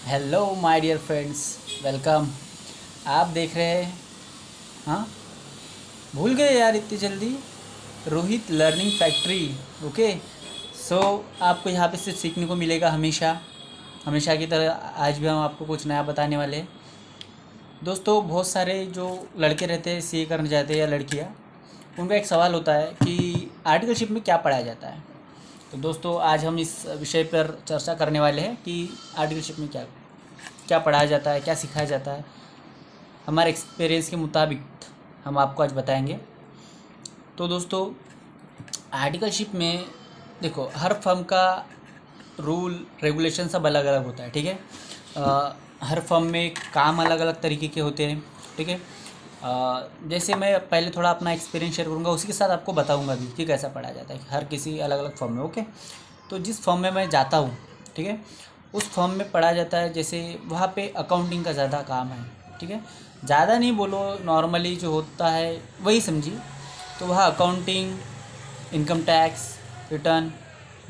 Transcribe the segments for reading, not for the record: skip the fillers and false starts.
Hello my dear friends, welcome. आप देख रहे हैं। हाँ, भूल गए यार इतनी जल्दी। Rohit learning factory. ओके। सो आपको यहाँ पे सिर्फ सीखने को मिलेगा, हमेशा हमेशा की तरह आज भी हम आपको कुछ नया बताने वाले हैं। दोस्तों, बहुत सारे जो लड़के रहते हैं सीए करने जाते हैं या लड़कियाँ, उनका एक सवाल होता है कि आर्टिकलशिप में क्या पढ़ाया जाता है। तो दोस्तों, आज हम इस विषय पर चर्चा करने वाले हैं कि आर्टिकलशिप में क्या क्या पढ़ाया जाता है, क्या सिखाया जाता है। हमारे एक्सपीरियंस के मुताबिक हम आपको आज बताएंगे। तो दोस्तों, आर्टिकलशिप में देखो, हर फर्म का रूल रेगुलेशन सब अलग अलग होता है, ठीक है। हर फर्म में काम अलग अलग तरीके के होते हैं, ठीक है। जैसे मैं पहले थोड़ा अपना एक्सपीरियंस शेयर करूँगा, उसी के साथ आपको बताऊँगा भी कि कैसा पढ़ाया जाता है हर किसी अलग अलग फर्म में। ओके। तो जिस फर्म में मैं जाता हूँ, ठीक है, उस फर्म में पढ़ाया जाता है, जैसे वहाँ पे अकाउंटिंग का ज़्यादा काम है, ठीक है। ज़्यादा नहीं बोलो, नॉर्मली जो होता है वही समझिए। तो वहाँ accounting, income tax return,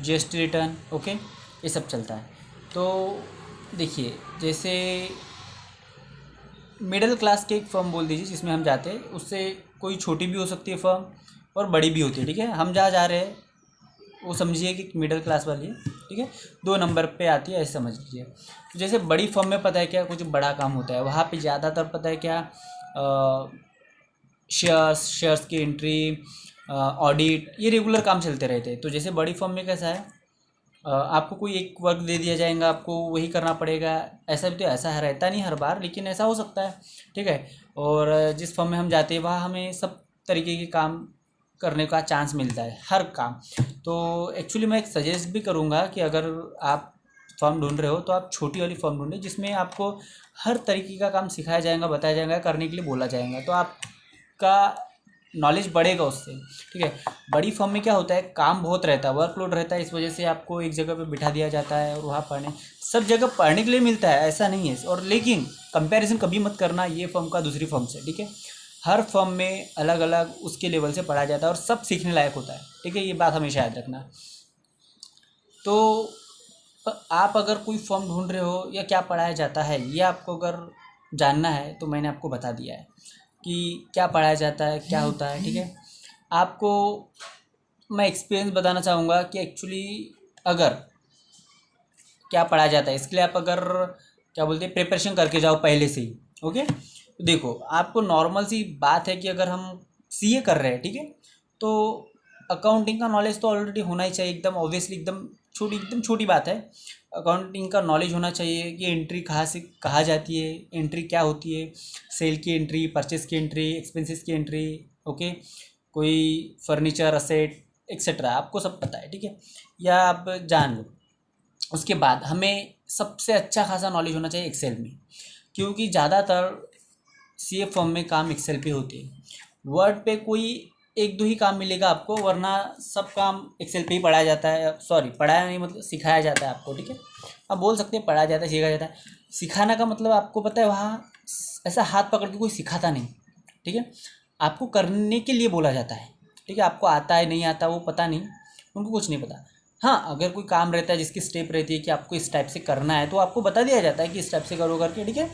GST return, okay, ये सब चलता है। तो देखिए, जैसे मिडिल क्लास की एक फ़र्म बोल दीजिए जिसमें हम जाते हैं, उससे कोई छोटी भी हो सकती है फ़र्म और बड़ी भी होती है, ठीक है। हम जहाँ जा रहे हैं वो समझिए कि मिडिल क्लास वाली है, ठीक है। 2 नंबर पे आती है, ऐसे समझ लीजिए। तो जैसे बड़ी फर्म में पता है क्या, कुछ बड़ा काम होता है वहाँ पे ज़्यादातर, पता है क्या, शेयर्स की एंट्री, ऑडिट, ये रेगुलर काम चलते रहते हैं। तो जैसे बड़ी फर्म में कैसा है, आपको कोई एक वर्क दे दिया जाएगा, आपको वही करना पड़ेगा। ऐसा भी तो ऐसा है, रहता नहीं हर बार, लेकिन ऐसा हो सकता है, ठीक है। और जिस फर्म में हम जाते हैं वहाँ हमें सब तरीके के काम करने का चांस मिलता है, हर काम। तो एक्चुअली मैं एक सजेस्ट भी करूँगा कि अगर आप फर्म ढूंढ रहे हो तो आप छोटी वाली फर्म ढूंढें जिसमें आपको हर तरीके का काम सिखाया जाएगा, बताया जाएगा, करने के लिए बोला जाएगा, तो आपका नॉलेज बढ़ेगा उससे, ठीक है। बड़ी फर्म में क्या होता है, काम बहुत रहता है, वर्कलोड रहता है, इस वजह से आपको एक जगह पे बिठा दिया जाता है और वहाँ पढ़ने, सब जगह पढ़ने के लिए मिलता है, ऐसा नहीं है। और लेकिन कंपैरिजन कभी मत करना ये फर्म का दूसरी फर्म से, ठीक है। हर फर्म में अलग अलग उसके लेवल से पढ़ाया जाता है और सब सीखने लायक होता है, ठीक है, ये बात हमेशा याद रखना। तो आप अगर कोई फॉर्म ढूंढ रहे हो या क्या पढ़ाया जाता है, ये आपको अगर जानना है तो मैंने आपको बता दिया है कि क्या पढ़ाया जाता है, क्या होता है, ठीक है। आपको मैं एक्सपीरियंस बताना चाहूँगा कि एक्चुअली अगर क्या पढ़ाया जाता है, इसके लिए आप अगर क्या बोलते हैं प्रिपरेशन करके जाओ पहले से ही, ओके। तो देखो, आपको नॉर्मल सी बात है कि अगर हम सीए कर रहे हैं, ठीक है, तो अकाउंटिंग का नॉलेज तो ऑलरेडी होना ही चाहिए, एकदम ऑब्वियसली, एकदम छोटी बात है। अकाउंटिंग का नॉलेज होना चाहिए कि एंट्री कहाँ से कहाँ जाती है, एंट्री क्या होती है, सेल की एंट्री, परचेस की एंट्री, एक्सपेंसेस की एंट्री, ओके, कोई फर्नीचर असेट एक्सेट्रा, आपको सब पता है, ठीक है, या आप जान लो। उसके बाद हमें सबसे अच्छा खासा नॉलेज होना चाहिए एक्सेल में, क्योंकि ज़्यादातर सीए फॉर्म में काम एक्सेल पे होते हैं। वर्ड पे कोई एक दो ही काम मिलेगा आपको, वरना सब काम एक्सेल पे ही पढ़ाया जाता है। सॉरी, पढ़ाया नहीं, मतलब सिखाया जाता है आपको, ठीक है। आप बोल सकते हैं पढ़ाया जाता है, सिखाया जाता है। सिखाना का मतलब आपको पता है, वहाँ ऐसा हाथ पकड़ के कोई सिखाता नहीं, ठीक है। आपको करने के लिए बोला जाता है, ठीक है। आपको आता है नहीं आता वो पता नहीं, उनको कुछ नहीं पता। हाँ, अगर कोई काम रहता है जिसकी स्टेप रहती है कि आपको इस टाइप से करना है, तो आपको बता दिया जाता है कि इस टाइप से करो करके, ठीक है।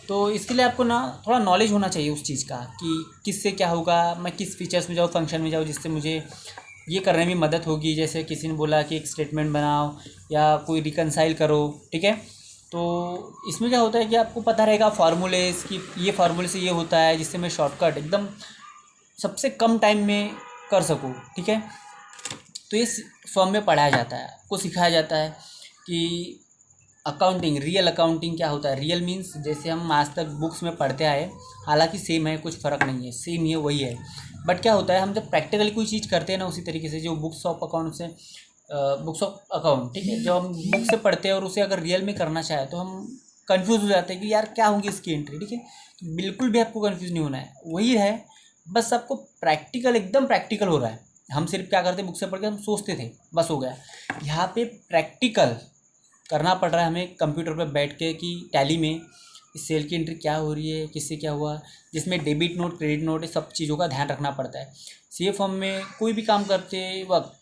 तो इसके लिए आपको ना थोड़ा नॉलेज होना चाहिए उस चीज़ का कि किससे क्या होगा, मैं किस फीचर्स में जाऊँ, फंक्शन में जाऊँ, जिससे मुझे ये करने में मदद होगी। जैसे किसी ने बोला कि एक स्टेटमेंट बनाओ या कोई रिकनसाइल करो, ठीक है। तो इसमें क्या होता है कि आपको पता रहेगा फार्मूलेस कि ये फार्मूले से ये होता है, जिससे मैं शॉर्टकट एकदम सबसे कम टाइम में कर सकूँ, ठीक है। तो इस फॉर्म में पढ़ाया जाता है, आपको सिखाया जाता है कि अकाउंटिंग, रियल अकाउंटिंग क्या होता है। रियल मीन्स जैसे हम आज तक बुक्स में पढ़ते आए, हालांकि सेम है, कुछ फ़र्क नहीं है, सेम ही है, वही है। बट क्या होता है, हम जब प्रैक्टिकली कोई चीज़ करते हैं ना, उसी तरीके से जो बुक्स ऑफ अकाउंट से, बुक्स ऑफ अकाउंट, ठीक है, जो हम बुक से पढ़ते हैं और उसे अगर रियल में करना चाहे तो हम कंफ्यूज हो जाते हैं कि यार क्या होंगी इसकी एंट्री, ठीक है। तो बिल्कुल भी आपको कंफ्यूज नहीं होना है, वही है, बस आपको प्रैक्टिकल, एकदम प्रैक्टिकल हो रहा है। हम सिर्फ क्या करते बुक से पढ़ के हम सोचते थे, बस हो गया। यहाँ पे प्रैक्टिकल करना पड़ रहा है हमें कंप्यूटर पे बैठ के कि टैली में इस सेल की एंट्री क्या हो रही है, किससे क्या हुआ, जिसमें डेबिट नोट, क्रेडिट नोट, ये सब चीज़ों का ध्यान रखना पड़ता है। सीए फॉर्म में कोई भी काम करते वक्त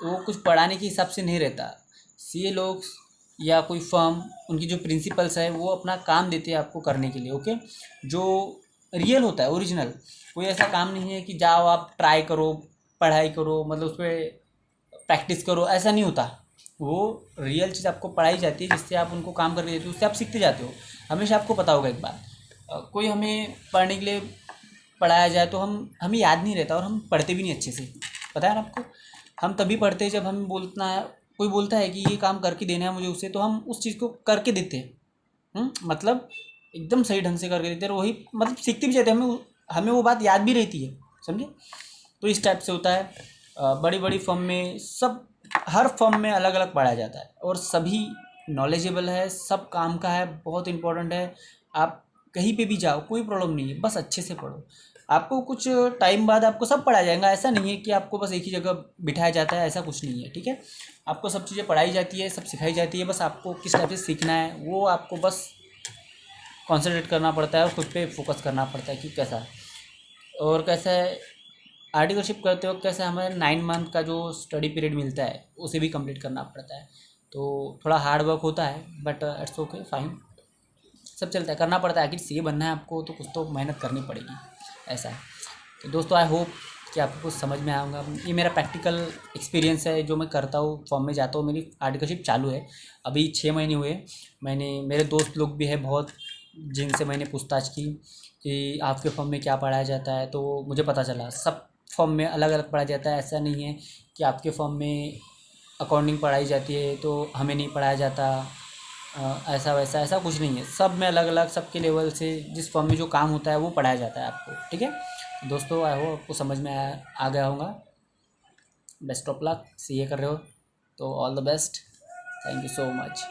वो कुछ पढ़ाने के हिसाब से नहीं रहता। सीए लोग या कोई फर्म, उनकी जो प्रिंसिपल्स है वो अपना काम देते हैं आपको करने के लिए, ओके। जो रियल होता है, ओरिजिनल, कोई ऐसा काम नहीं है कि जाओ आप ट्राई करो, पढ़ाई करो, मतलब उस पर प्रैक्टिस करो, ऐसा नहीं होता। वो रियल चीज़ आपको पढ़ाई जाती है, जिससे आप उनको काम करके देते हो, उससे आप सीखते जाते हो। हमेशा आपको पता होगा एक बात, कोई हमें पढ़ने के लिए पढ़ाया जाए तो हम हमें याद नहीं रहता और हम पढ़ते भी नहीं अच्छे से, पता है ना आपको। हम तभी पढ़ते हैं जब हमें बोलना है, कोई बोलता है कि ये काम करके देना है मुझे उसे, तो हम उस चीज़ को करके देते हैं। मतलब एकदम सही ढंग से करके देते हैं, और वही मतलब सीखते भी जाते हैं, हमें हमें वो बात याद भी रहती है, समझे। तो इस टाइप से होता है। बड़ी बड़ी फर्म में सब, हर फर्म में अलग अलग पढ़ाया जाता है, और सभी नॉलेजेबल है, सब काम का है, बहुत इंपॉर्टेंट है। आप कहीं पे भी जाओ कोई प्रॉब्लम नहीं है, बस अच्छे से पढ़ो। आपको कुछ टाइम बाद आपको सब पढ़ाया जाएगा, ऐसा नहीं है कि आपको बस एक ही जगह बिठाया जाता है, ऐसा कुछ नहीं है, ठीक है। आपको सब चीज़ें पढ़ाई जाती है, सब सिखाई जाती है, बस आपको किस टाइप से सीखना है वो आपको बस कॉन्सेंट्रेट करना पड़ता है, और खुद पे फोकस करना पड़ता है कि कैसा है। और कैसा है, आर्टिकलशिप करते वक्त कैसा हमें 9 मंथ का जो स्टडी पीरियड मिलता है उसे भी कंप्लीट करना पड़ता है। तो थोड़ा हार्ड वर्क होता है, बट इट्स ओके, फाइन, सब चलता है, करना पड़ता है। आखिर सीए बनना है आपको तो कुछ तो मेहनत करनी पड़ेगी, ऐसा है। तो दोस्तों, आई होप कि आपको कुछ समझ में आऊँगा। ये मेरा प्रैक्टिकल एक्सपीरियंस है, जो मैं करता हूँ, फॉर्म में जाता हूँ, मेरी आर्टिकलशिप चालू है, अभी 6 महीने हुए। मैंने, मेरे दोस्त लोग भी हैं बहुत, जिनसे मैंने पूछताछ की कि आपके फॉर्म में क्या पढ़ाया जाता है, तो मुझे पता चला सब फॉर्म में अलग अलग पढ़ाया जाता है। ऐसा नहीं है कि आपके फॉर्म में अकाउंटिंग पढ़ाई जाती है तो हमें नहीं पढ़ाया जाता, ऐसा वैसा ऐसा कुछ नहीं है। सब में अलग अलग, सबके लेवल से जिस फॉर्म में जो काम होता है वो पढ़ाया जाता है आपको, ठीक है। दोस्तों, आई होप आपको समझ में आ गया होगा। बेस्ट ऑफ लक, सीए कर रहे हो तो all the best. Thank you so much.